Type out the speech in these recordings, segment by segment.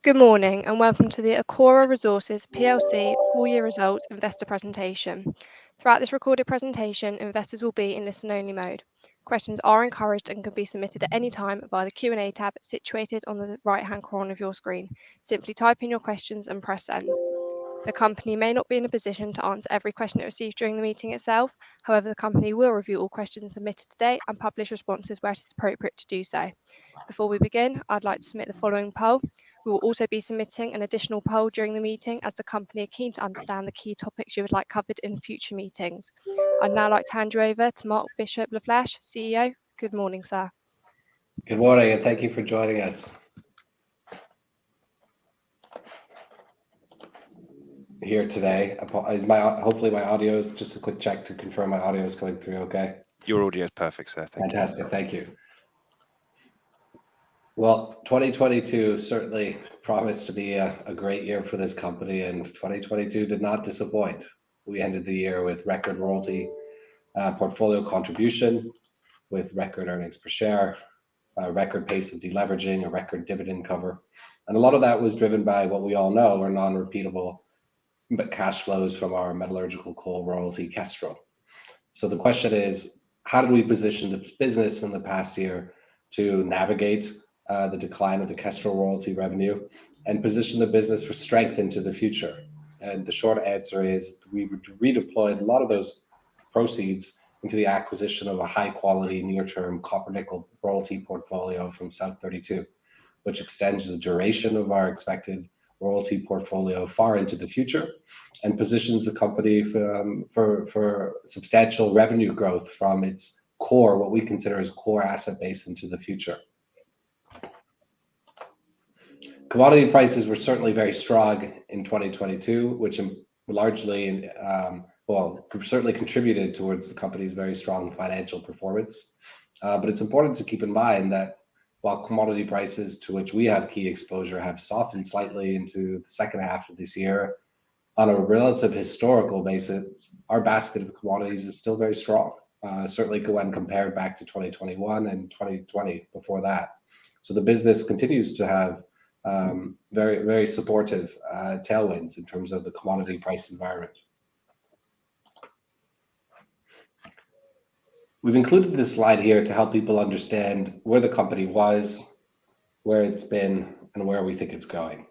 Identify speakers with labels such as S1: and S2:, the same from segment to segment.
S1: Good morning and welcome to the ECORA Resources PLC full year results investor presentation. Throughout this recorded presentation, investors will be in listen-only mode. Questions are encouraged and can be submitted at any time via the Q&A tab situated on the right-hand corner of your screen. Simply type in your questions and press send. The company may not be in a position to answer every question it receives during the meeting itself. However, the company will review all questions submitted today and publish responses where it is appropriate to do so. Before we begin, I'd like to submit the following poll. We will also be submitting an additional poll during the meeting as the company are keen to understand the key topics you would like covered in future meetings. I'd now like to hand you over to Mark Bishop-Lafleche, CEO. Good morning, sir.
S2: Good morning, and thank you for joining us here today. Hopefully my audio is just a quick check to confirm my audio is coming through okay.
S3: Your audio is perfect, sir. Thank
S2: Fantastic, thank you. Well, 2022 certainly promised to be a great year for this company, and 2022 did not disappoint. We ended the year with record royalty portfolio contribution, with record earnings per share, a record pace of deleveraging, a record dividend cover. And a lot of that was driven by what we all know are non-repeatable cash flows from our metallurgical coal royalty, Kestrel. So the question is, how did we position the business in the past year to navigate the decline of the Kestrel royalty revenue and position the business for strength into the future? And the short answer is we redeployed a lot of those proceeds into the acquisition of a high-quality near-term copper-nickel royalty portfolio from South 32, which extends the duration of our expected royalty portfolio far into the future and positions the company for substantial revenue growth from its core, what we consider as core asset base into the future. Commodity prices were certainly very strong in 2022, which largely, certainly contributed towards the company's very strong financial performance. But it's important to keep in mind that while commodity prices to which we have key exposure have softened slightly into the second half of this year, on a relative historical basis, our basket of commodities is still very strong, certainly when compared back to 2021 and 2020 before that. So the business continues to have very, very supportive tailwinds in terms of the commodity price environment. We've included this slide here to help people understand where the company was, where it's been, and where we think it's going.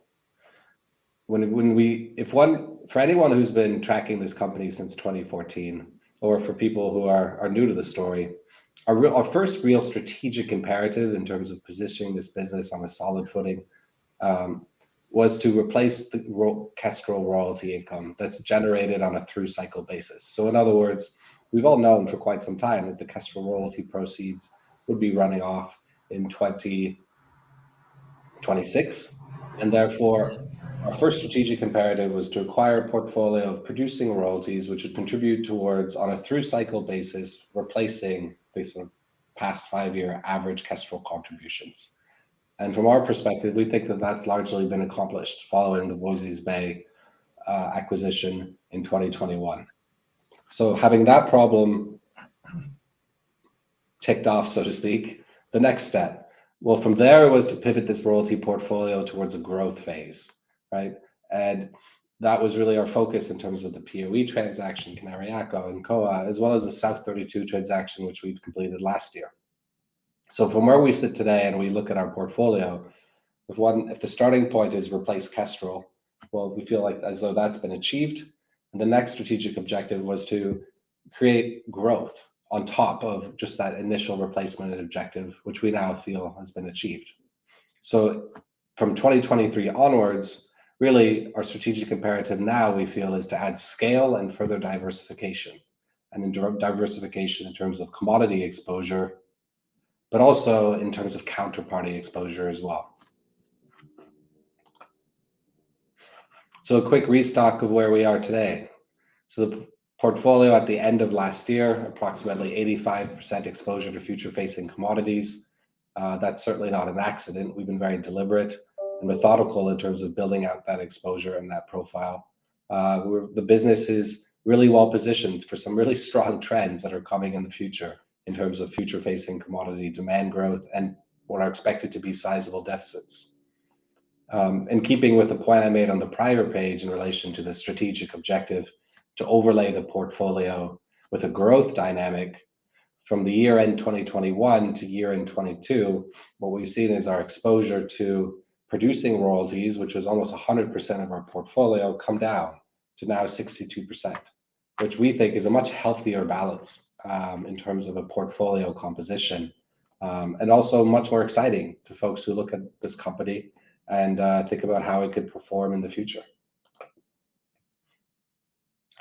S2: For anyone who's been tracking this company since 2014, or for people who are new to the story, our first real strategic imperative in terms of positioning this business on a solid footing was to replace the Kestrel royalty income that's generated on a through cycle basis. So in other words, we've all known for quite some time that the Kestrel royalty proceeds would be running off in 2026. And therefore, our first strategic imperative was to acquire a portfolio of producing royalties, which would contribute towards, on a through cycle basis, replacing the sort of past 5-year average Kestrel contributions. And from our perspective, we think that that's largely been accomplished following the Voisey's Bay acquisition in 2021. So having that problem ticked off, so to speak, the next step, well, from there was to pivot this royalty portfolio towards a growth phase, right? And that was really our focus in terms of the POE transaction, Cañariaco and COA, as well as the South 32 transaction, which we completed last year. So from where we sit today and we look at our portfolio, if the starting point is replace Kestrel, well, we feel like as though that's been achieved. And the next strategic objective was to create growth on top of just that initial replacement objective, which we now feel has been achieved. So from 2023 onwards, really our strategic imperative now we feel is to add scale and further diversification. And in diversification in terms of commodity exposure, but also in terms of counterparty exposure as well. So a quick restock of where we are today. So the portfolio at the end of last year, approximately 85% exposure to future-facing commodities. That's certainly not an accident. We've been very deliberate and methodical in terms of building out that exposure and that profile. The business is really well positioned for some really strong trends that are coming in the future in terms of future-facing commodity demand growth and what are expected to be sizable deficits. In keeping with the point I made on the prior page in relation to the strategic objective to overlay the portfolio with a growth dynamic from the year end 2021 to year end 22, what we've seen is our exposure to producing royalties, which was almost 100% of our portfolio, come down to now 62%, which we think is a much healthier balance in terms of a portfolio composition, and also much more exciting to folks who look at this company and think about how it could perform in the future.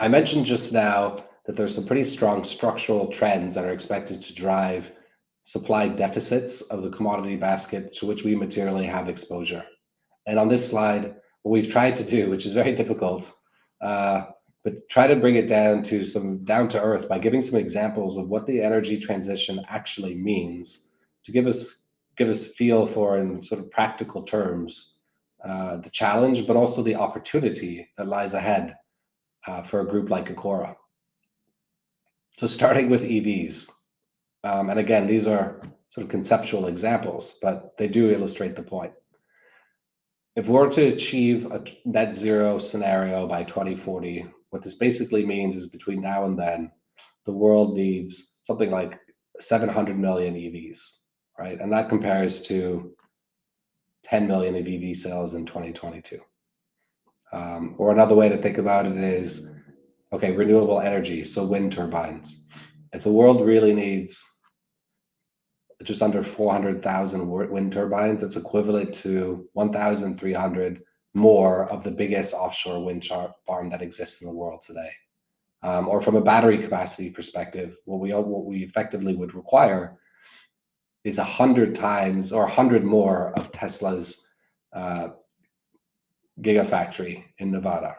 S2: I mentioned just now that there's some pretty strong structural trends that are expected to drive supply deficits of the commodity basket to which we materially have exposure. And on this slide, what we've tried to do, which is very difficult, but try to bring it down to earth by giving some examples of what the energy transition actually means to give us a feel for, in sort of practical terms, the challenge, but also the opportunity that lies ahead for a group like ECORA. So starting with EVs, and again, these are sort of conceptual examples, but they do illustrate the point. If we're to achieve a net zero scenario by 2040, what this basically means is between now and then, the world needs something like 700 million EVs, right? And that compares to 10 million of EV sales in 2022. Or another way to think about it is, okay, renewable energy, so wind turbines. If the world really needs just under 400,000 wind turbines, it's equivalent to 1,300 more of the biggest offshore wind farm that exists in the world today. Or from a battery capacity perspective, what we effectively would require is 100 times or 100 more of Tesla's gigafactory in Nevada,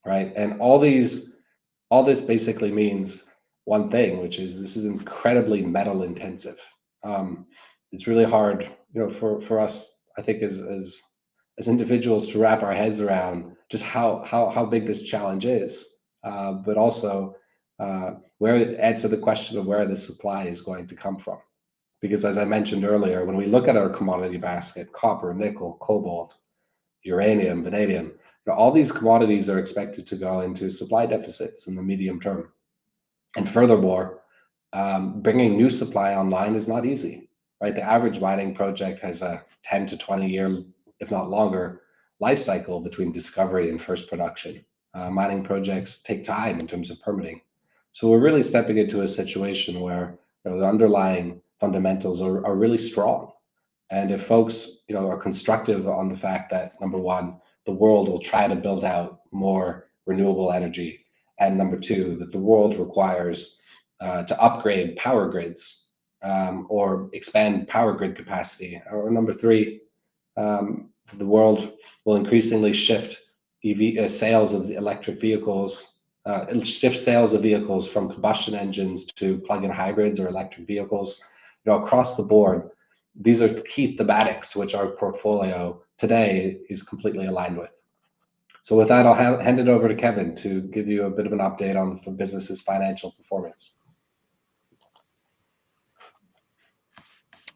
S2: right? And all this basically means one thing, which is this is incredibly metal intensive. It's really hard, for us, I think, as individuals to wrap our heads around just how big this challenge is, but also where it adds to the question of where the supply is going to come from. Because as I mentioned earlier, when we look at our commodity basket, copper, nickel, cobalt, uranium, vanadium, all these commodities are expected to go into supply deficits in the medium term. And furthermore, bringing new supply online is not easy, right? The average mining project has a 10 to 20 year, if not longer, life cycle between discovery and first production. Mining projects take time in terms of permitting. So we're really stepping into a situation where the underlying fundamentals are really strong. And if folks, are constructive on the fact that, number one, the world will try to build out more renewable energy, and number two, that the world requires to upgrade power grids or expand power grid capacity, or number three, the world will increasingly shift sales of electric vehicles, shift sales of vehicles from combustion engines to plug-in hybrids or electric vehicles, across the board. These are the key thematics to which our portfolio today is completely aligned with. So with that, I'll hand it over to Kevin to give you a bit of an update on the business's financial performance.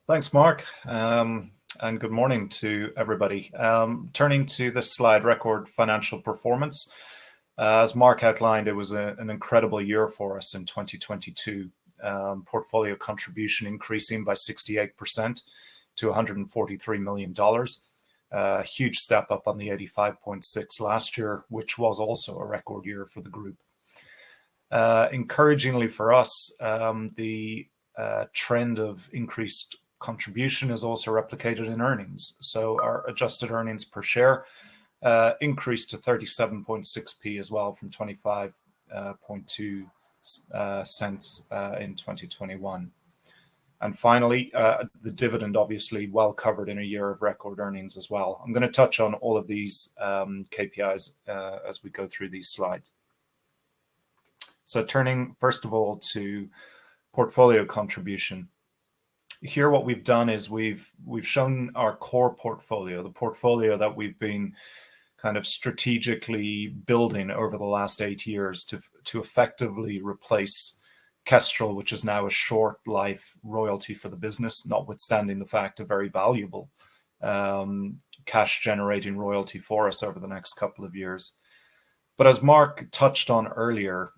S4: Thanks, Mark, and good morning to everybody. Turning to this slide, record financial performance. As Mark outlined, it was an incredible year for us in 2022. Portfolio contribution increasing by 68% to $143 million. A huge step up on the 85.6 last year, which was also a record year for the group. Encouragingly for us, the trend of increased contribution is also replicated in earnings. So our adjusted earnings per share increased to 37.6p as well from 25.2 cents in 2021. And finally, the dividend obviously well covered in a year of record earnings as well. I'm going to touch on all of these KPIs as we go through these slides. So turning first of all to portfolio contribution. Here what we've done is we've shown our core portfolio, the portfolio that we've been kind of strategically building over the last 8 years to effectively replace Kestrel, which is now a short life royalty for the business, notwithstanding the fact a very valuable cash generating royalty for us over the next couple of years. But as Mark touched on earlier,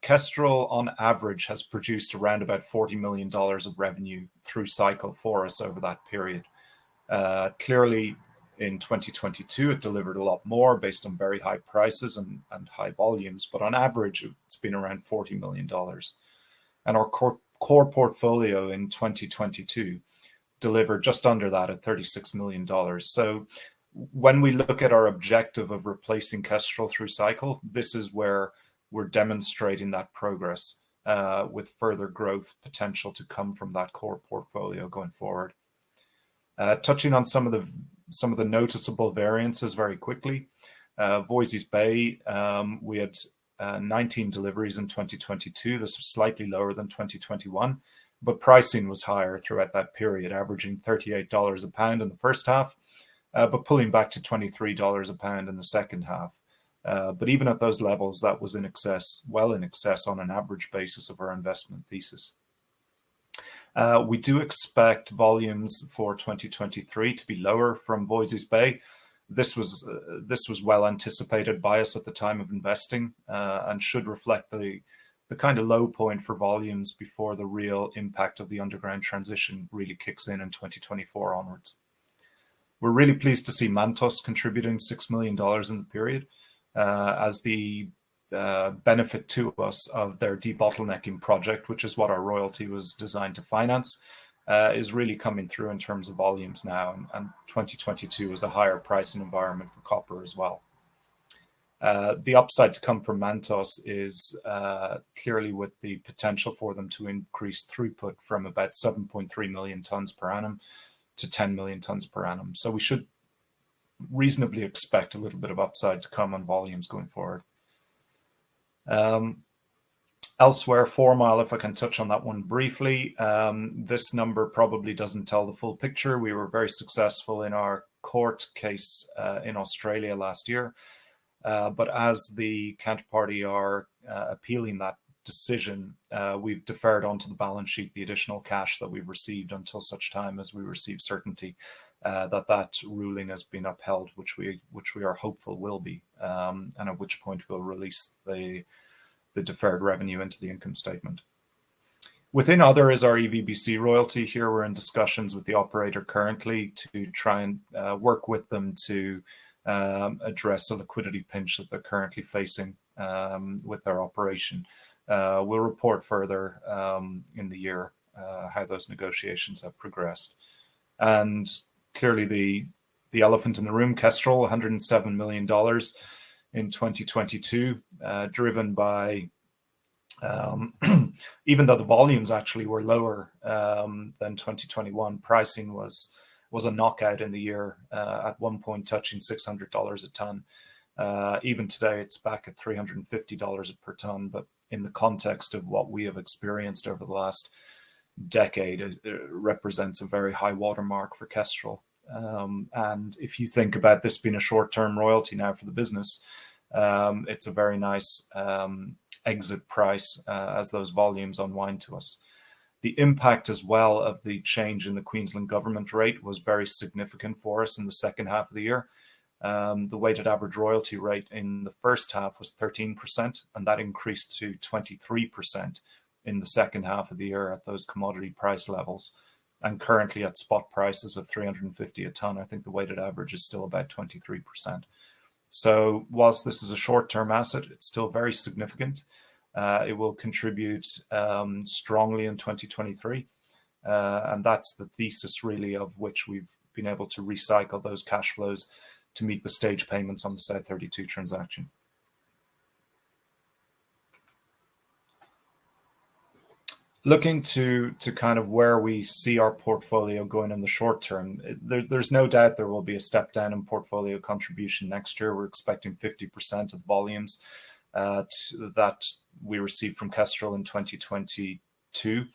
S4: Kestrel on average has produced around about $40 million of revenue through cycle for us over that period. Clearly, in 2022, it delivered a lot more based on very high prices and high volumes, but on average, it's been around $40 million. And our core portfolio in 2022 delivered just under that at $36 million. So when we look at our objective of replacing Kestrel through cycle, this is where we're demonstrating that progress with further growth potential to come from that core portfolio going forward. Touching on some of the noticeable variances very quickly. Voisey's Bay, we had 19 deliveries in 2022. This was slightly lower than 2021, but pricing was higher throughout that period, averaging $38 a pound in the first half, but pulling back to $23 a pound in the second half. But even at those levels, that was in excess, well in excess on an average basis of our investment thesis. We do expect volumes for 2023 to be lower from Voisey's Bay. This was well anticipated by us at the time of investing and should reflect the kind of low point for volumes before the real impact of the underground transition really kicks in 2024 onwards. We're really pleased to see Mantos contributing $6 million in the period as the benefit to us of their debottlenecking project, which is what our royalty was designed to finance, is really coming through in terms of volumes now. And 2022 is a higher pricing environment for copper as well. The upside to come from Mantos is clearly with the potential for them to increase throughput from about 7.3 million tons per annum to 10 million tons per annum. So we should reasonably expect a little bit of upside to come on volumes going forward. Elsewhere, 4 Mile, if I can touch on that one briefly, this number probably doesn't tell the full picture. We were very successful in our court case in Australia last year. But as the counterparty are appealing that decision, we've deferred onto the balance sheet the additional cash that we've received until such time as we receive certainty that ruling has been upheld, which we are hopeful will be, and at which point we'll release the deferred revenue into the income statement. Within other is our EVBC royalty. Here we're in discussions with the operator currently to try and work with them to address a liquidity pinch that they're currently facing with their operation. We'll report further in the year how those negotiations have progressed. And clearly the elephant in the room, Kestrel, $107 million in 2022, driven by, even though the volumes actually were lower than 2021, pricing was a knockout in the year, at one point touching $600 a ton. Even today, it's back at $350 per ton, but in the context of what we have experienced over the last decade, it represents a very high watermark for Kestrel. And if you think about this being a short-term royalty now for the business, it's a very nice exit price as those volumes unwind to us. The impact as well of the change in the Queensland government rate was very significant for us in the second half of the year. The weighted average royalty rate in the first half was 13%, and that increased to 23% in the second half of the year at those commodity price levels. And currently at spot prices of $350 a ton, I think the weighted average is still about 23%. So whilst this is a short-term asset, it's still very significant. It will contribute strongly in 2023. And that's the thesis really of which we've been able to recycle those cash flows to meet the stage payments on the South 32 transaction. Looking to kind of where we see our portfolio going in the short term, there's no doubt there will be a step down in portfolio contribution next year. We're expecting 50% of volumes that we received from Kestrel in 2022.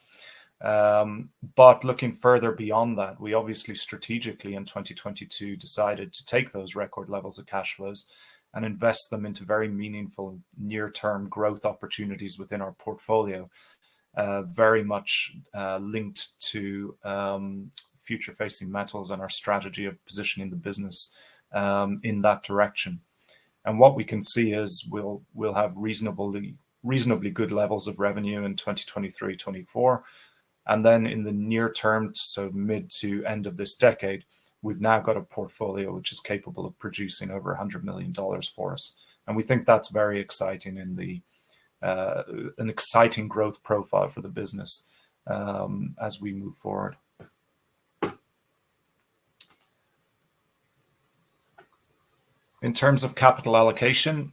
S4: But looking further beyond that, we obviously strategically in 2022 decided to take those record levels of cash flows and invest them into very meaningful near-term growth opportunities within our portfolio. Very much linked to future-facing metals and our strategy of positioning the business in that direction. And what we can see is we'll have reasonably good levels of revenue in 2023-24, and then in the near term, so mid to end of this decade, we've now got a portfolio which is capable of producing over $100 million for us, and we think that's very exciting in the an exciting growth profile for the business as we move forward. In terms of capital allocation,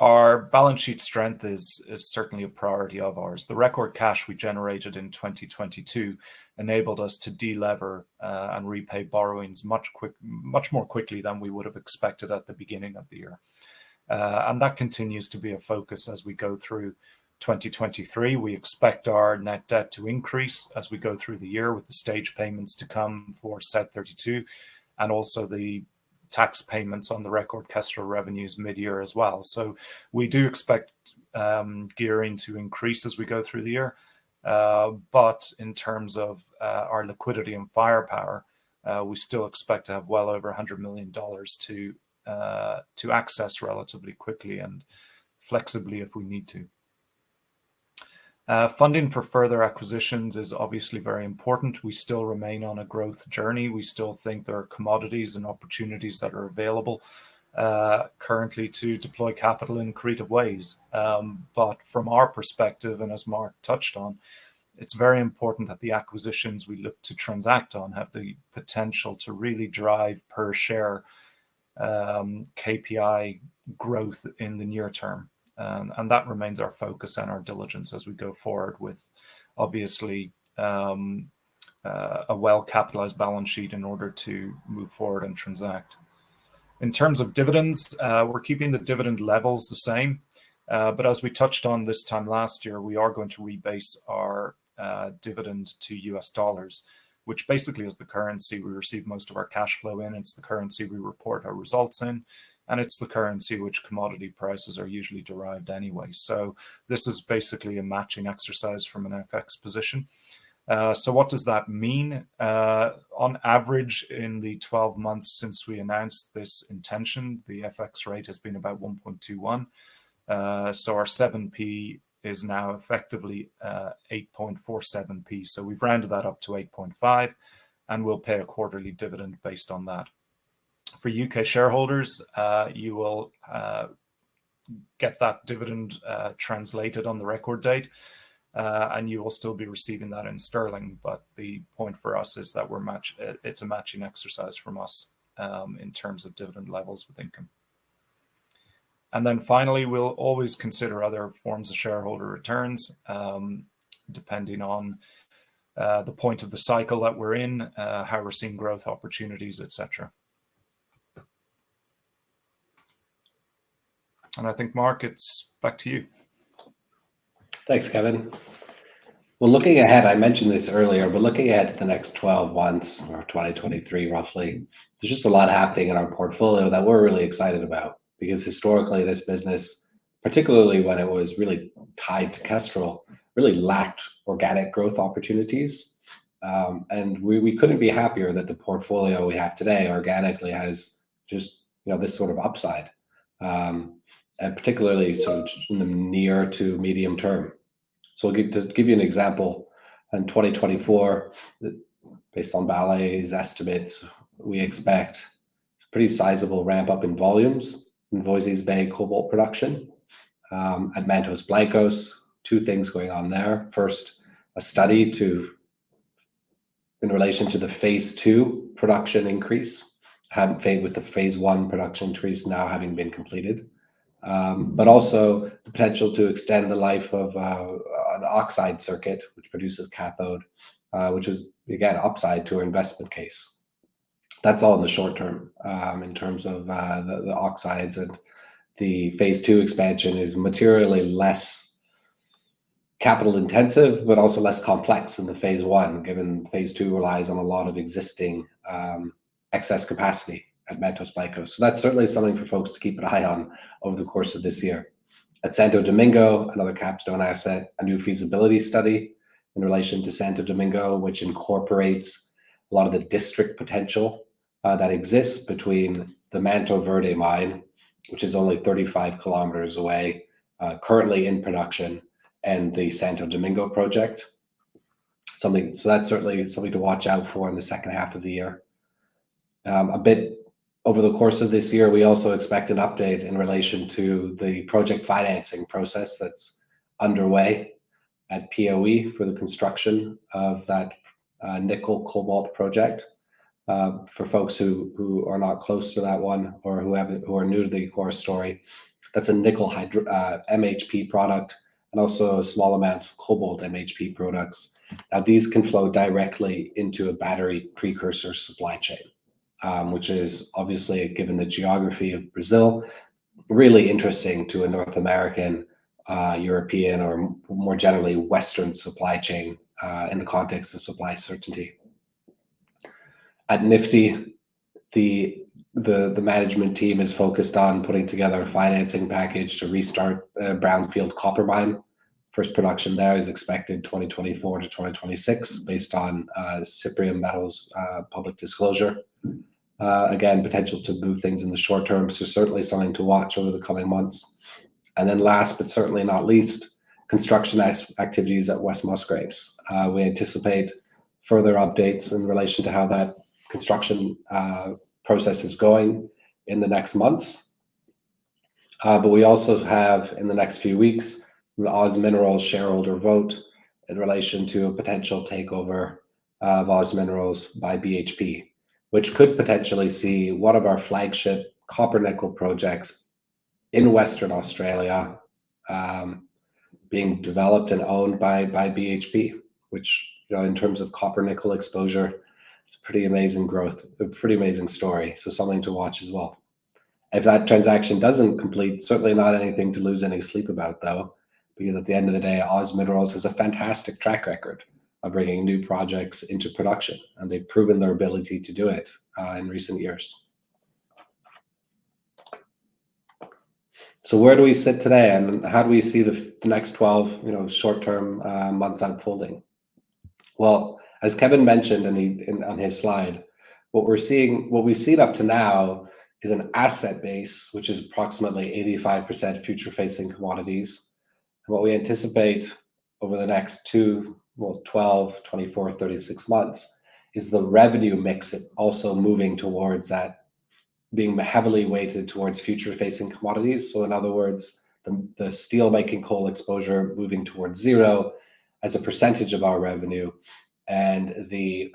S4: our balance sheet strength is certainly a priority of ours. The record cash we generated in 2022 enabled us to delever and repay borrowings much more quickly than we would have expected at the beginning of the year. And that continues to be a focus as we go through 2023. We expect our net debt to increase as we go through the year, with the stage payments to come for Set32 and also the tax payments on the record Kestrel revenues mid-year as well. So we do expect gearing to increase as we go through the year. But in terms of our liquidity and firepower, we still expect to have well over $100 million to access relatively quickly and flexibly if we need to. Funding for further acquisitions is obviously very important. We still remain on a growth journey. We still think there are commodities and opportunities that are available currently to deploy capital in creative ways. But from our perspective, and as Mark touched on, it's very important that the acquisitions we look to transact on have the potential to really drive per share KPI growth in the near term. And that remains our focus and our diligence as we go forward, with obviously a well-capitalized balance sheet in order to move forward and transact. In terms of dividends, we're keeping the dividend levels the same. But as we touched on this time last year, we are going to rebase our dividend to US dollars, which basically is the currency we receive most of our cash flow in. It's the currency we report our results in, and it's the currency which commodity prices are usually derived anyway. So this is basically a matching exercise from an FX position. So what does that mean? On average, in the 12 months since we announced this intention, the FX rate has been about 1.21. So our 7p is now effectively 8.47p. So we've rounded that up to 8.5, and we'll pay a quarterly dividend based on that. For UK shareholders, you will get that dividend translated on the record date, and you will still be receiving that in sterling. But the point for us is that it's a matching exercise from us in terms of dividend levels with income. And then finally, we'll always consider other forms of shareholder returns, depending on the point of the cycle that we're in, how we're seeing growth opportunities, etc. And I think, Mark, it's back to you.
S2: Thanks, Kevin. Well, looking ahead, I mentioned this earlier, but looking ahead to the next 12 months or 2023 roughly, there's just a lot happening in our portfolio that we're really excited about, because historically this business, particularly when it was really tied to Kestrel, really lacked organic growth opportunities. And we couldn't be happier that the portfolio we have today organically has just, this sort of upside. And particularly sort of in the near to medium term. So to give you an example, in 2024, based on Vale's estimates, we expect a pretty sizable ramp up in volumes in Voisey's Bay cobalt production. At Mantos Blancos, two things going on there. First, a study in relation to the phase 2 production increase, with the phase 1 production increase now having been completed. But also the potential to extend the life of an oxide circuit, which produces cathode, which is, again, upside to our investment case. That's all in the short term in terms of the oxides, and the phase 2 expansion is materially less capital intensive, but also less complex than the phase 1, given phase 2 relies on a lot of existing excess capacity at Mantos Blancos. So that's certainly something for folks to keep an eye on over the course of this year. At Santo Domingo, another capstone asset, a new feasibility study in relation to Santo Domingo, which incorporates a lot of the district potential that exists between the Manto Verde mine, which is only 35 kilometers away, currently in production, and the Santo Domingo project. So that's certainly something to watch out for in the second half of the year. A bit over the course of this year, we also expect an update in relation to the project financing process that's underway at POE for the construction of that nickel cobalt project. For folks who are not close to that one, or who are new to the ECORA story, that's a nickel MHP product, and also a small amount of cobalt MHP products. Now these can flow directly into a battery precursor supply chain, which is obviously, given the geography of Brazil, really interesting to a North American, European, or more generally Western supply chain in the context of supply certainty. At Nifty, the management team is focused on putting together a financing package to restart brownfield copper mine. First production there is expected 2024 to 2026, based on Cyprium Metals public disclosure. Again, potential to move things in the short term, so certainly something to watch over the coming months. And then last but certainly not least, construction activities at West Musgraves. We anticipate further updates in relation to how that construction process is going in the next months. But we also have, in the next few weeks, the OZ Minerals shareholder vote in relation to a potential takeover of OZ Minerals by BHP, which could potentially see one of our flagship copper nickel projects in Western Australia being developed and owned by BHP, which, in terms of copper nickel exposure, it's pretty amazing growth, a pretty amazing story. So something to watch as well. If that transaction doesn't complete, certainly not anything to lose any sleep about, though, because at the end of the day, OZ Minerals has a fantastic track record of bringing new projects into production, and they've proven their ability to do it in recent years. So where do we sit today, and how do we see the next 12, short-term months unfolding? Well, as Kevin mentioned on his slide, what we've seen up to now is an asset base, which is approximately 85% future-facing commodities. And what we anticipate over the next 12, 24, 36 months is the revenue mix also moving towards that, being heavily weighted towards future-facing commodities. So in other words, the steel-making coal exposure moving towards zero as a percentage of our revenue, and the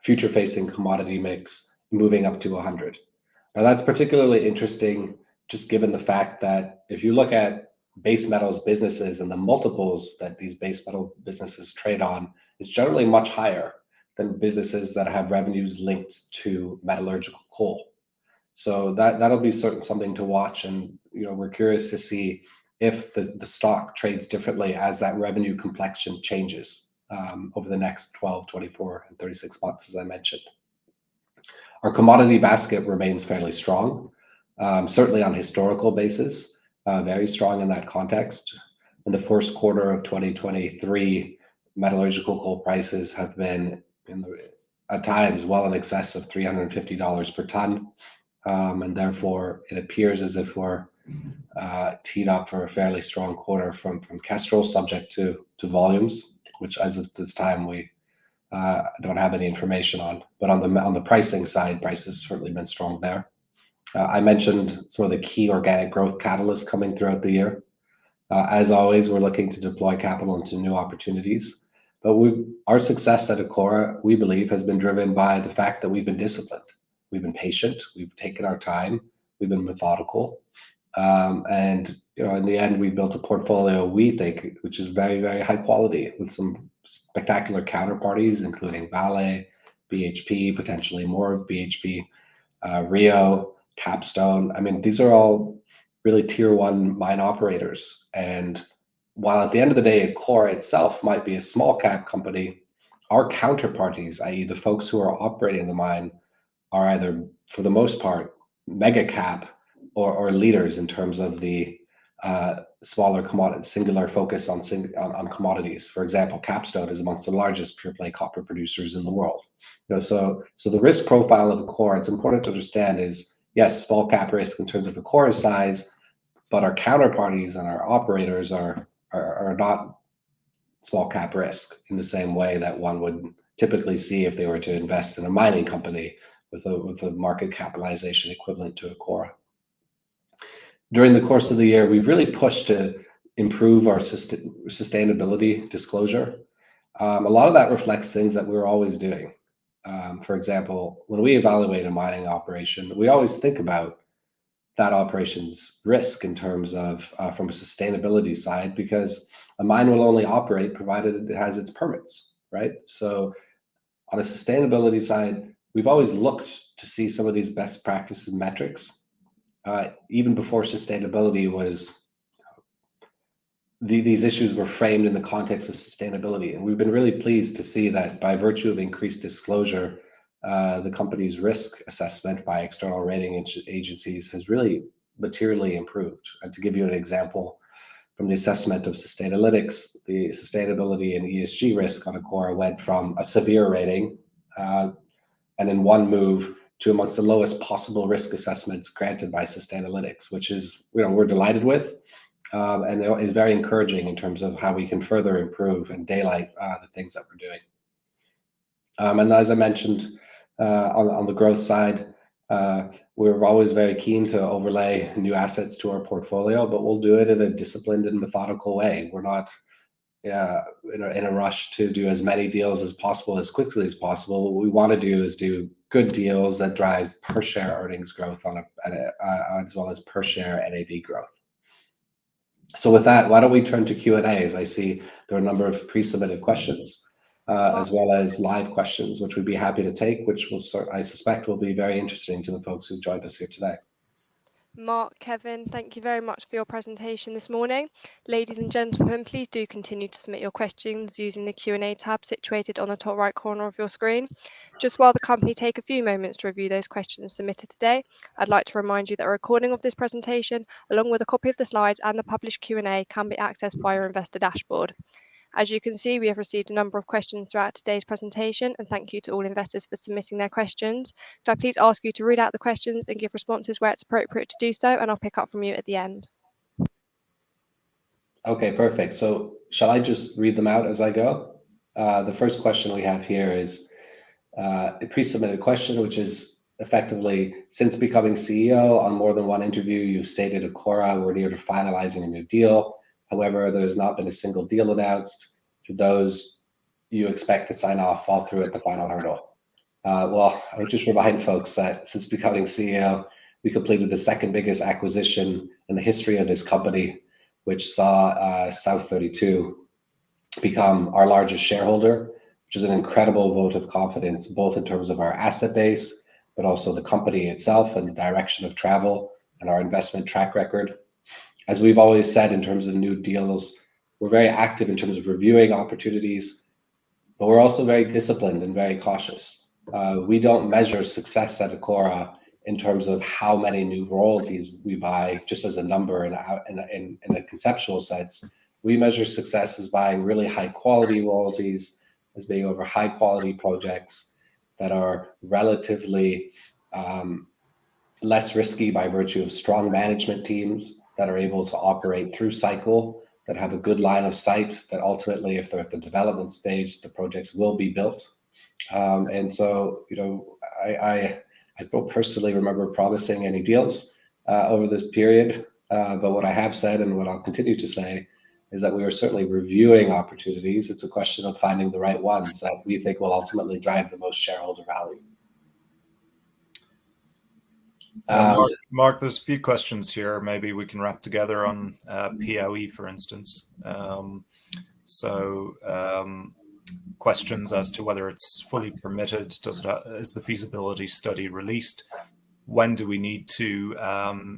S2: future-facing commodity mix moving up to 100. Now that's particularly interesting, just given the fact that if you look at base metals businesses and the multiples that these base metal businesses trade on, it's generally much higher than businesses that have revenues linked to metallurgical coal. So that'll be something to watch, and we're curious to see if the stock trades differently as that revenue complexion changes over the next 12, 24, and 36 months, as I mentioned. Our commodity basket remains fairly strong, certainly on historical basis, very strong in that context. In the first quarter of 2023, metallurgical coal prices have been at times well in excess of $350 per ton, and therefore it appears as if we're teed up for a fairly strong quarter from Kestrel, subject to volumes, which as of this time we don't have any information on. But on the pricing side, prices certainly been strong there. I mentioned some of the key organic growth catalysts coming throughout the year. As always, we're looking to deploy capital into new opportunities. But our success at ECORA, we believe, has been driven by the fact that we've been disciplined. We've been patient. We've taken our time. We've been methodical. And in the end, we built a portfolio, we think, which is very, very high quality, with some spectacular counterparties, including Vale, BHP, potentially more of BHP, Rio, Capstone. I mean, these are all really tier one mine operators. And while at the end of the day, ECORA itself might be a small cap company, our counterparties, i.e. the folks who are operating the mine, are either, for the most part, mega cap or leaders in terms of the smaller singular focus on commodities. For example, Capstone is amongst the largest pure play copper producers in the world. So the risk profile of ECORA, it's important to understand, is yes, small cap risk in terms of ECORA size, but our counterparties and our operators are not small cap risk in the same way that one would typically see if they were to invest in a mining company with a market capitalization equivalent to ECORA. During the course of the year, we've really pushed to improve our sustainability disclosure. A lot of that reflects things that we're always doing. For example, when we evaluate a mining operation, we always think about that operation's risk in terms of from a sustainability side, because a mine will only operate provided it has its permits, right? So on a sustainability side, we've always looked to see some of these best practices and metrics. Even before sustainability was, these issues were framed in the context of sustainability. And we've been really pleased to see that by virtue of increased disclosure, the company's risk assessment by external rating agencies has really materially improved. And to give you an example, from the assessment of Sustainalytics, the sustainability and ESG risk on ECORA went from a severe rating and in one move to amongst the lowest possible risk assessments granted by Sustainalytics, which is, we're delighted with, and is very encouraging in terms of how we can further improve and daylight the things that we're doing. And as I mentioned, on the growth side, we're always very keen to overlay new assets to our portfolio, but we'll do it in a disciplined and methodical way. We're not in a rush to do as many deals as possible as quickly as possible. What we want to do is do good deals that drive per share earnings growth as well as per share NAV growth. So with that, why don't we turn to Q&As? I see there are a number of pre-submitted questions as well as live questions, which we'd be happy to take, which I suspect will be very interesting to the folks who've joined us here today.
S1: Mark, Kevin, thank you very much for your presentation this morning. Ladies and gentlemen, please do continue to submit your questions using the Q&A tab situated on the top right corner of your screen. Just while the company take a few moments to review those questions submitted today, I'd like to remind you that a recording of this presentation, along with a copy of the slides and the published Q&A, can be accessed via your investor dashboard. As you can see, we have received a number of questions throughout today's presentation, and thank you to all investors for submitting their questions. Could I please ask you to read out the questions and give responses where it's appropriate to do so, and I'll pick up from you at the end.
S2: Okay, perfect. So shall I just read them out as I go? The first question we have here is a pre-submitted question, which is effectively, since becoming CEO, on more than one interview, you've stated ECORA were near to finalizing a new deal. However, there has not been a single deal announced. For those you expect to sign off, fall through at the final hurdle. Well, I would just remind folks that since becoming CEO, we completed the second biggest acquisition in the history of this company, which saw South 32 become our largest shareholder, which is an incredible vote of confidence, both in terms of our asset base, but also the company itself and the direction of travel and our investment track record. As we've always said, in terms of new deals, we're very active in terms of reviewing opportunities, but we're also very disciplined and very cautious. We don't measure success at ECORA in terms of how many new royalties we buy, just as a number in a conceptual sense. We measure success as buying really high quality royalties, as being over high quality projects that are relatively less risky by virtue of strong management teams that are able to operate through cycle, that have a good line of sight, that ultimately, if they're at the development stage, the projects will be built. And so, I don't personally remember promising any deals over this period, but what I have said and what I'll continue to say is that we are certainly reviewing opportunities. It's a question of finding the right ones that we think will ultimately drive the most shareholder value.
S4: Mark, there's a few questions here. Maybe we can wrap together on POE, for instance. Questions as to whether it's fully permitted. Is the feasibility study released? When do we need to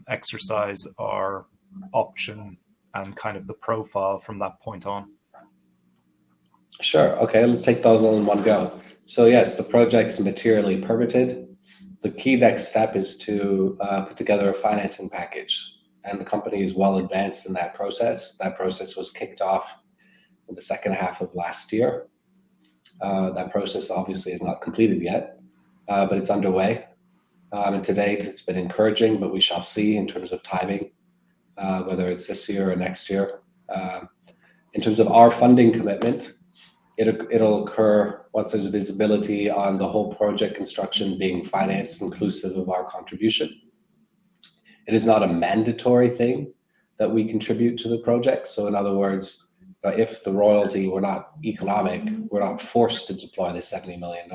S4: exercise our option, and kind of the profile from that point on?
S2: Sure. Okay, let's take those all in one go. So yes, the project is materially permitted. The key next step is to put together a financing package. and the company is well advanced in that process. That process was kicked off in the second half of last year. That process obviously is not completed yet, but it's underway. And to date, it's been encouraging, but we shall see in terms of timing, whether it's this year or next year. In terms of our funding commitment, it'll occur once there's visibility on the whole project construction being financed inclusive of our contribution. It is not a mandatory thing that we contribute to the project. So in other words, if the royalty were not economic, we're not forced to deploy the $70 million.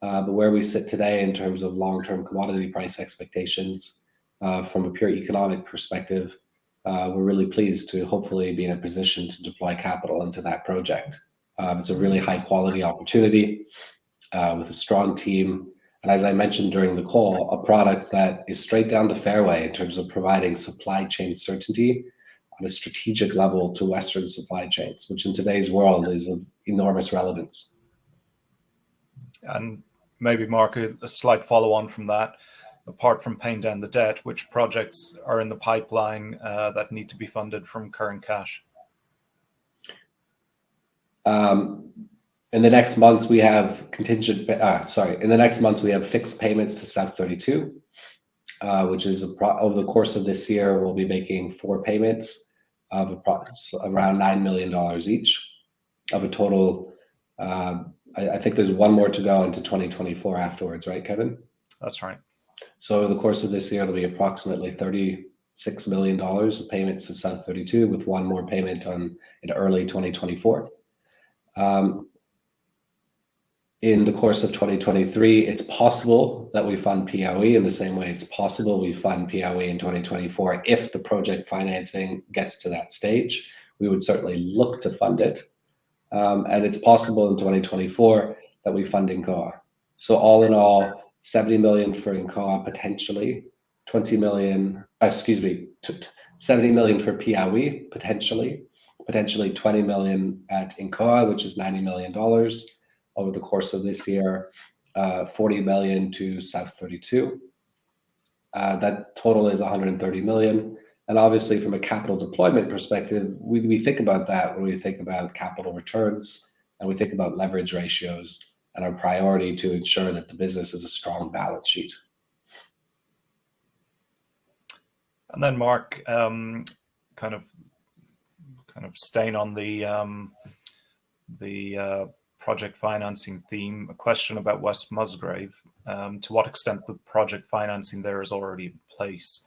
S2: But where we sit today in terms of long-term commodity price expectations, from a pure economic perspective, we're really pleased to hopefully be in a position to deploy capital into that project. It's a really high quality opportunity with a strong team. And as I mentioned during the call, a product that is straight down the fairway in terms of providing supply chain certainty on a strategic level to Western supply chains, which in today's world is of enormous relevance.
S4: And maybe, Mark, a slight follow-on from that. Apart from paying down the debt, which projects are in the pipeline that need to be funded from current cash?
S2: In the next months, we have in the next months, we have fixed payments to South32, which is over the course of this year, we'll be making 4 payments of around $9 million each, of a total. I think there's one more to go into 2024 afterwards, right, Kevin?
S4: That's right.
S2: So over the course of this year, it'll be approximately $36 million of payments to South32, with one more payment in early 2024. In the course of 2023, it's possible that we fund POE in the same way it's possible we fund POE in 2024. If the project financing gets to that stage, we would certainly look to fund it. And it's possible in 2024 that we fund ECORA. So all in all, $70 million for ECORA, potentially $70 million for POE, potentially $20 million at ECORA, which is $90 million over the course of this year, $40 million to South32. That total is $130 million. And obviously, from a capital deployment perspective, we think about that when we think about capital returns, and we think about leverage ratios and our priority to ensure that the business has a strong balance sheet.
S4: And then, Mark, kind of staying on the project financing theme, a question about West Musgrave. To what extent the project financing there is already in place?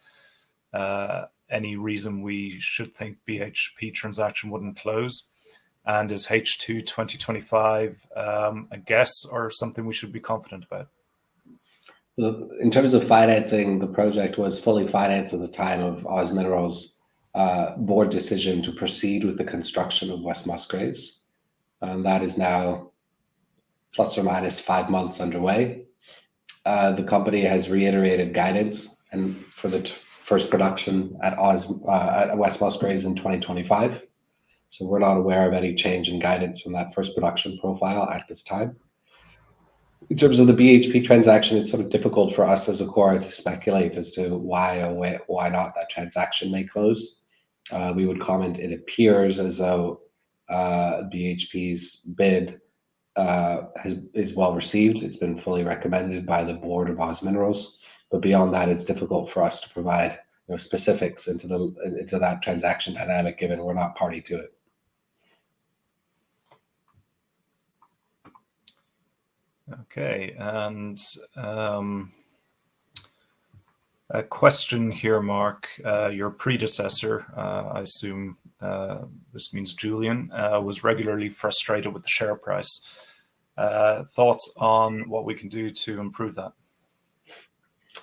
S4: Any reason we should think BHP transaction wouldn't close? And is H2 2025 a guess or something we should be confident about?
S2: In terms of financing, the project was fully financed at the time of Oz Minerals' board decision to proceed with the construction of West Musgraves. And that is now plus or minus 5 months underway. The company has reiterated guidance and for the first production at West Musgraves in 2025. So we're not aware of any change in guidance from that first production profile at this time. In terms of the BHP transaction, it's sort of difficult for us as ECORA to speculate as to why or why not that transaction may close. We would comment it appears as though BHP's bid is well received. It's been fully recommended by the board of Oz Minerals. But beyond that, it's difficult for us to provide specifics into that transaction dynamic, given we're not party to it.
S4: Okay, and a question here, Mark. Your predecessor, I assume this means Julian, was regularly frustrated with the share price. Thoughts on what we can do to improve that?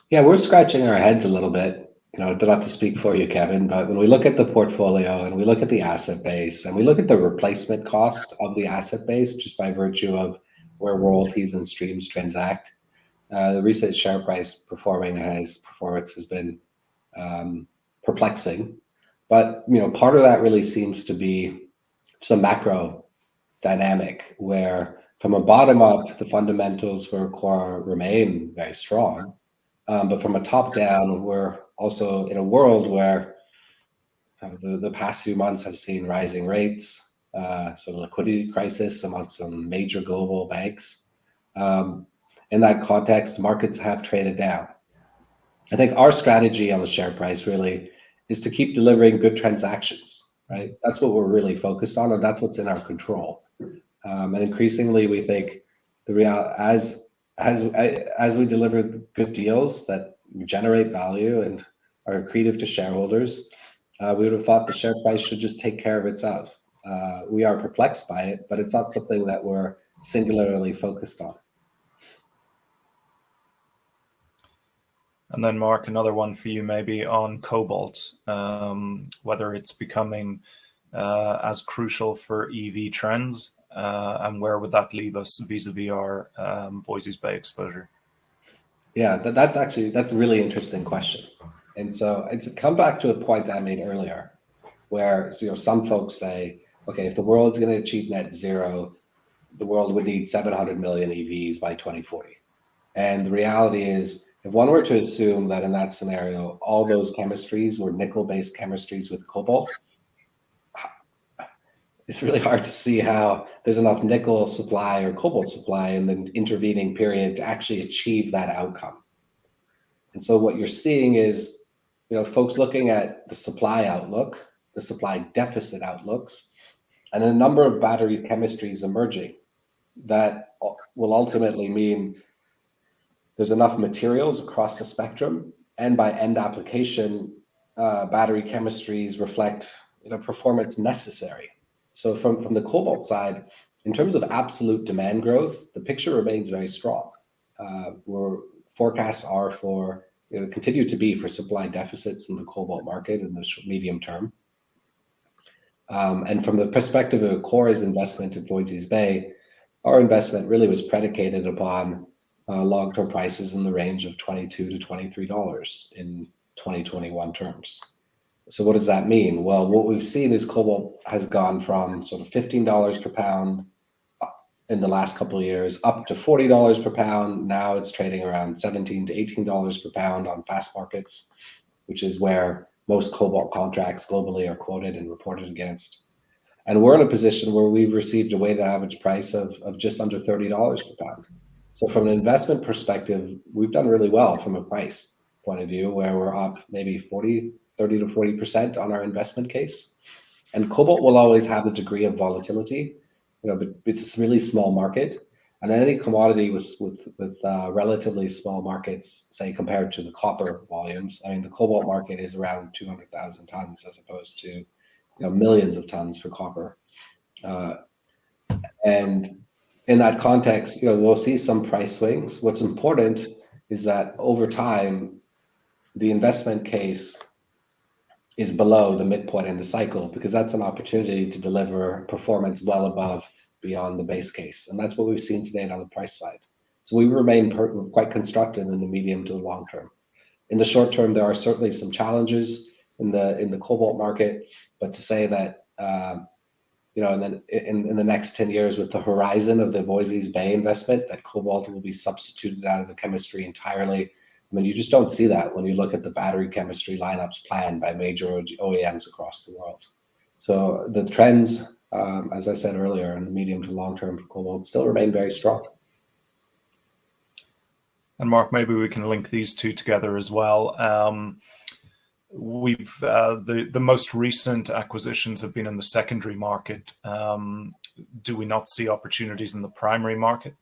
S2: Yeah, we're scratching our heads a little bit. Not to speak for you, Kevin, but when we look at the portfolio and we look at the asset base and we look at the replacement cost of the asset base, just by virtue of where royalties and streams transact, the recent share price performance has been perplexing. But part of that really seems to be some macro dynamic where, from a bottom up, the fundamentals for ECORA remain very strong. But from a top down, we're also in a world where the past few months have seen rising rates, sort of liquidity crisis amongst some major global banks. In that context, markets have traded down. I think our strategy on the share price really is to keep delivering good transactions, right? That's what we're really focused on, and that's what's in our control. And increasingly, we think as we deliver good deals that generate value and are accretive to shareholders, we would have thought the share price should just take care of itself. We are perplexed by it, but it's not something that we're singularly focused on.
S4: And then, Mark, another one for you, maybe on cobalt, whether it's becoming as crucial for EV trends, and where would that leave us vis-a-vis our Voisey's Bay exposure?
S2: Yeah, that's a really interesting question. And so it's come back to a point I made earlier, where some folks say, okay, if the world's going to achieve net zero, the world would need 700 million EVs by 2040. And the reality is, if one were to assume that in that scenario, all those chemistries were nickel-based chemistries with cobalt, it's really hard to see how there's enough nickel supply or cobalt supply in the intervening period to actually achieve that outcome. And so what you're seeing is, folks looking at the supply outlook, the supply deficit outlooks, and a number of battery chemistries emerging that will ultimately mean there's enough materials across the spectrum, and by end application, battery chemistries reflect performance necessary. So from the cobalt side, in terms of absolute demand growth, the picture remains very strong. Forecasts are for continue to be for supply deficits in the cobalt market in the medium term. And from the perspective of ECORA's investment in Voisey's Bay, our investment really was predicated upon long-term prices in the range of $22 to $23 in 2021 terms. So what does that mean? Well, what we've seen is cobalt has gone from sort of $15 per pound in the last couple of years up to $40 per pound. Now it's trading around $17 to $18 per pound on fast markets, which is where most cobalt contracts globally are quoted and reported against. And we're in a position where we've received a weighted average price of just under $30 per pound. So from an investment perspective, we've done really well from a price point of view, where we're up maybe 30 to 40% on our investment case. And cobalt will always have a degree of volatility, but it's a really small market. And any commodity with relatively small markets, say compared to the copper volumes, I mean, the cobalt market is around 200,000 tons as opposed to millions of tons for copper. And in that context, we'll see some price swings. What's important is that over time, the investment case is below the midpoint in the cycle, because that's an opportunity to deliver performance well above beyond the base case. And that's what we've seen today on the price side. So we remain quite constructive in the medium to the long term. In the short term, there are certainly some challenges in the cobalt market, but to say that and then in the next 10 years, with the horizon of the Voisey's Bay investment, that cobalt will be substituted out of the chemistry entirely. I mean, you just don't see that when you look at the battery chemistry lineups planned by major OEMs across the world. So the trends, as I said earlier, in the medium to long term for cobalt still remain very strong.
S4: And Mark, maybe we can link these two together as well. We've the most recent acquisitions have been in the secondary market. Do we not see opportunities in the primary market?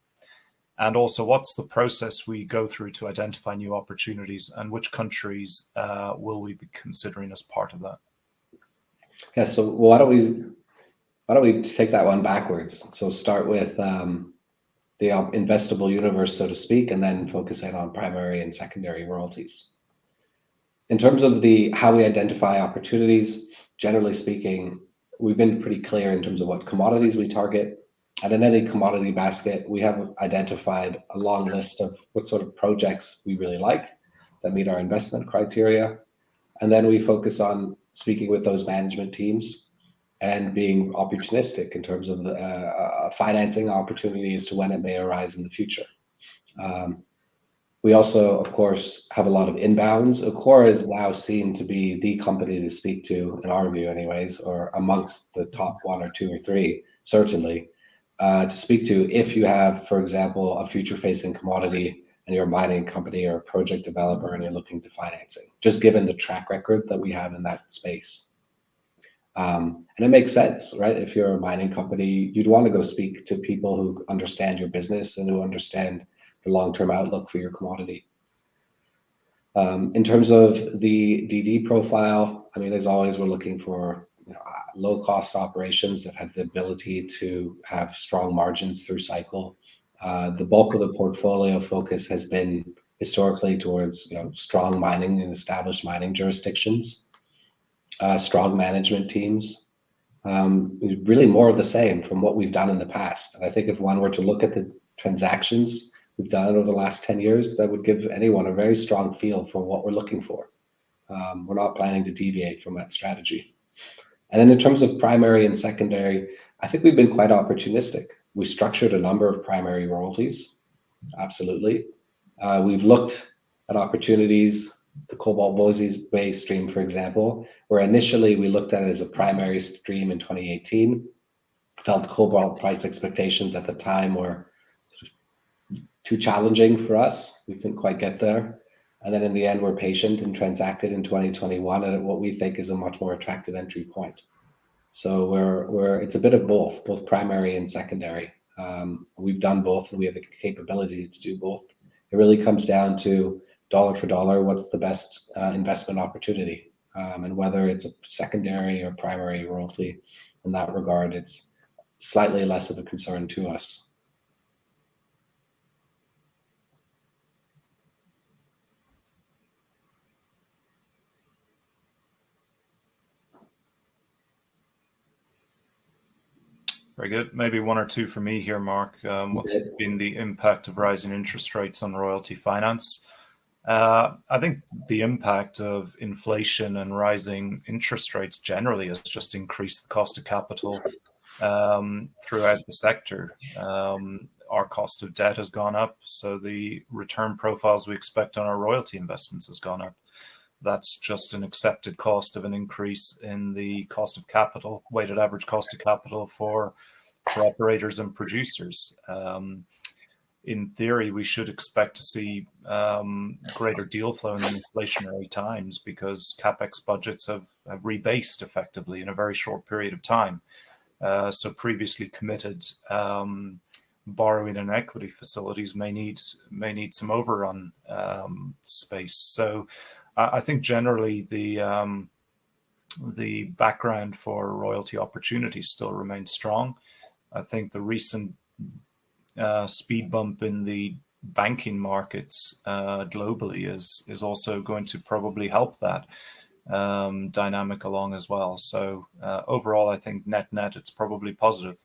S4: And also, what's the process we go through to identify new opportunities, and which countries will we be considering as part of that?
S2: Yeah, so why don't we take that one backwards? So start with the investable universe, so to speak, and then focus in on primary and secondary royalties. In terms of how we identify opportunities, generally speaking, we've been pretty clear in terms of what commodities we target. And in any commodity basket, we have identified a long list of what sort of projects we really like that meet our investment criteria. And then we focus on speaking with those management teams and being opportunistic in terms of the financing opportunities to when it may arise in the future. We also, of course, have a lot of inbounds. ECORA is now seen to be the company to speak to, in our view anyways, or amongst the top 1 or 2 or 3, certainly, to speak to if you have, for example, a future-facing commodity and you're a mining company or a project developer and you're looking to financing, just given the track record that we have in that space. And it makes sense, right? If you're a mining company, you'd want to go speak to people who understand your business and who understand the long-term outlook for your commodity. In terms of the DD profile, I mean, as always, we're looking for low-cost operations that have the ability to have strong margins through cycle. The bulk of the portfolio focus has been historically towards strong mining and established mining jurisdictions, strong management teams, really more of the same from what we've done in the past. And I think if one were to look at the transactions we've done over the last 10 years, that would give anyone a very strong feel for what we're looking for. We're not planning to deviate from that strategy. And then in terms of primary and secondary, I think we've been quite opportunistic. We structured a number of primary royalties, absolutely. We've looked at opportunities, the Cobalt Bay stream, for example, where initially we looked at it as a primary stream in 2018, felt cobalt price expectations at the time were too challenging for us. We couldn't quite get there. And then in the end, we're patient and transacted in 2021 at what we think is a much more attractive entry point. So it's a bit of both primary and secondary. We've done both and we have the capability to do both. It really comes down to dollar for dollar, what's the best investment opportunity, and whether it's a secondary or primary royalty. In that regard, it's slightly less of a concern to us.
S4: Very good. Maybe 1 or 2 for me here, Mark. What's been the impact of rising interest rates on royalty finance? I think the impact of inflation and rising interest rates generally has just increased the cost of capital throughout the sector. Our cost of debt has gone up, so the return profiles we expect on our royalty investments has gone up. That's just an accepted cost of an increase in the cost of capital, weighted average cost of capital for operators and producers. In theory, we should expect to see greater deal flow in inflationary times because CapEx budgets have rebased effectively in a very short period of time. So previously committed borrowing and equity facilities may need some overrun space. So I think generally the background for royalty opportunities still remains strong. I think the recent speed bump in the banking markets globally is also going to probably help that dynamic along as well. So overall, I think net it's probably positive.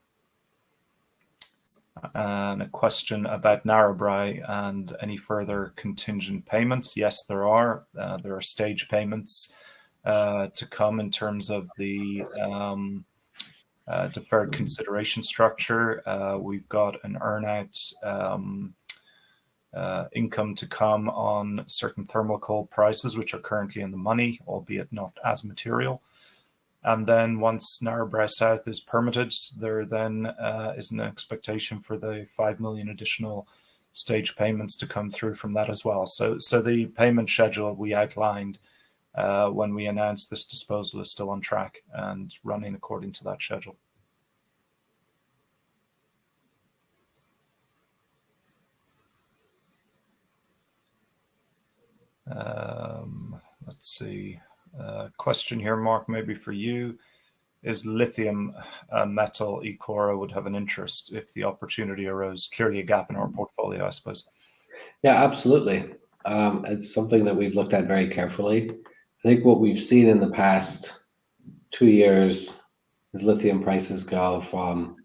S4: And a question about Narrabri and any further contingent payments. Yes, there are. There are stage payments to come in terms of the deferred consideration structure. We've got an earnout income to come on certain thermal coal prices, which are currently in the money, albeit not as material. And then once Narrabri South is permitted, there then is an expectation for the 5 million additional stage payments to come through from that as well. So the payment schedule we outlined when we announced this disposal is still on track and running according to that schedule. Let's see. Question here, Mark, maybe for you. Is lithium a metal ECORA would have an interest if the opportunity arose? Clearly a gap in our portfolio, I suppose.
S2: Yeah, absolutely. It's something that we've looked at very carefully. I think what we've seen in the past 2 years is lithium prices go from,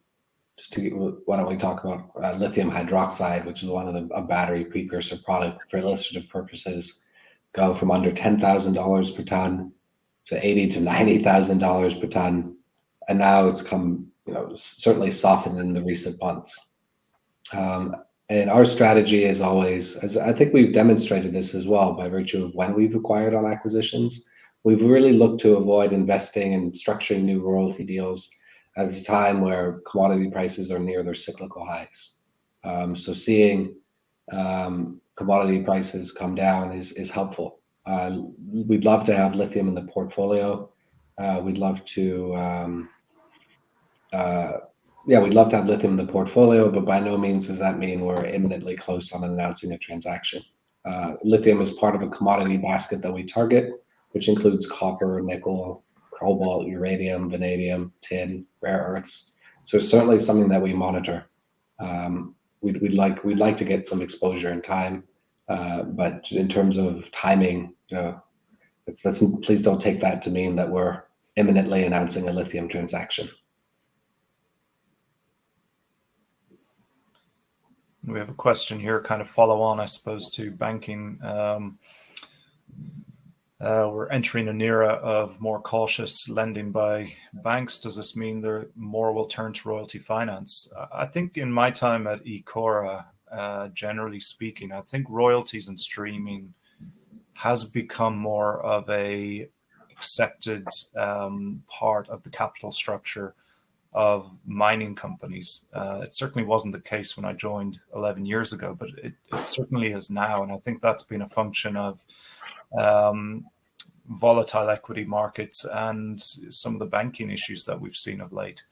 S2: why don't we talk about lithium hydroxide, which is one of a battery precursor product for illustrative purposes, go from under $10,000 per ton to $80,000 to $90,000 per ton, and now it's come, certainly softened in the recent months. And our strategy is always, as I think we've demonstrated this as well by virtue of when we've acquired on acquisitions, we've really looked to avoid investing and structuring new royalty deals at a time where commodity prices are near their cyclical highs. So seeing commodity prices come down is helpful. We'd love to have lithium in the portfolio. We'd love to we'd love to have lithium in the portfolio, but by no means does that mean we're imminently close on announcing a transaction. Lithium is part of a commodity basket that we target, which includes copper, nickel, cobalt, uranium, vanadium, tin, rare earths. So it's certainly something that we monitor. We'd like to get some exposure in time, but in terms of timing, please don't take that to mean that we're imminently announcing a lithium transaction.
S4: We have a question here, kind of follow on, I suppose, to banking. We're entering an era of more cautious lending by banks. Does this mean there more will turn to royalty finance? I think in my time at ECORA, generally speaking, I think royalties and streaming has become more of a accepted part of the capital structure of mining companies. It certainly wasn't the case when I joined 11 years ago, but it certainly is now. And I think that's been a function of volatile equity markets and some of the banking issues that we've seen of late.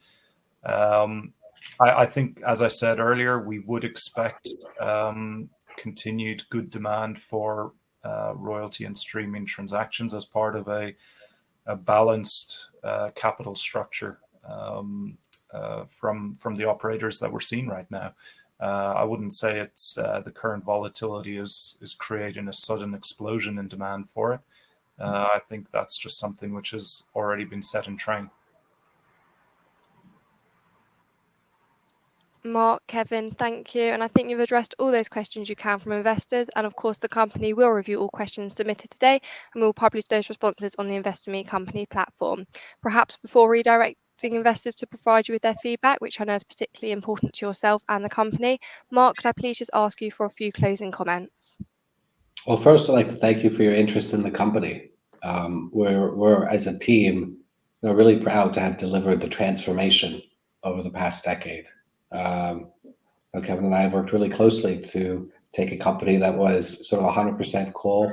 S4: I think, as I said earlier, we would expect continued good demand for royalty and streaming transactions as part of a balanced capital structure from the operators that we're seeing right now. I wouldn't say it's the current volatility is creating a sudden explosion in demand for it. I think that's just something which has already been set in train.
S1: Mark, Kevin, thank you. And I think you've addressed all those questions you can from investors. And of course, the company will review all questions submitted today and we'll publish those responses on the Investor Meet Company platform. Perhaps before redirecting investors to provide you with their feedback, which I know is particularly important to yourself and the company, Mark, could I please just ask you for a few closing comments?
S2: Well, first, I'd like to thank you for your interest in the company. We're as a team, really proud to have delivered the transformation over the past decade. Kevin and I have worked really closely to take a company that was sort of 100% coal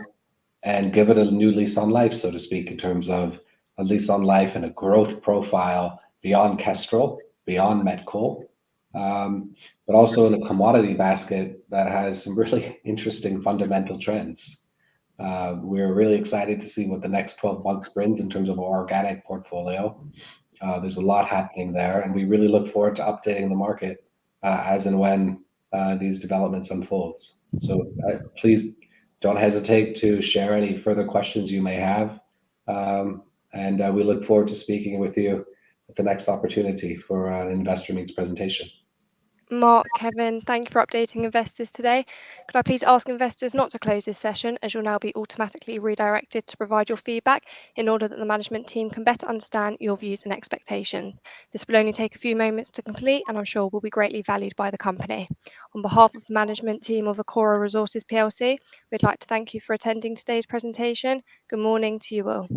S2: and give it a new lease on life, so to speak, in terms of a lease on life and a growth profile beyond Kestrel, beyond met coal, but also in a commodity basket that has some really interesting fundamental trends. We're really excited to see what the next 12 months brings in terms of our organic portfolio. There's a lot happening there, and we really look forward to updating the market as and when these developments unfolds. So please don't hesitate to share any further questions you may have, and we look forward to speaking with you at the next opportunity for an Investor Meets presentation.
S1: Mark, Kevin, thank you for updating investors today. Could I please ask investors not to close this session, as you'll now be automatically redirected to provide your feedback in order that the management team can better understand your views and expectations. This will only take a few moments to complete and I'm sure will be greatly valued by the company. On behalf of the management team of ECORA Resources PLC, we'd like to thank you for attending today's presentation. Good morning to you all.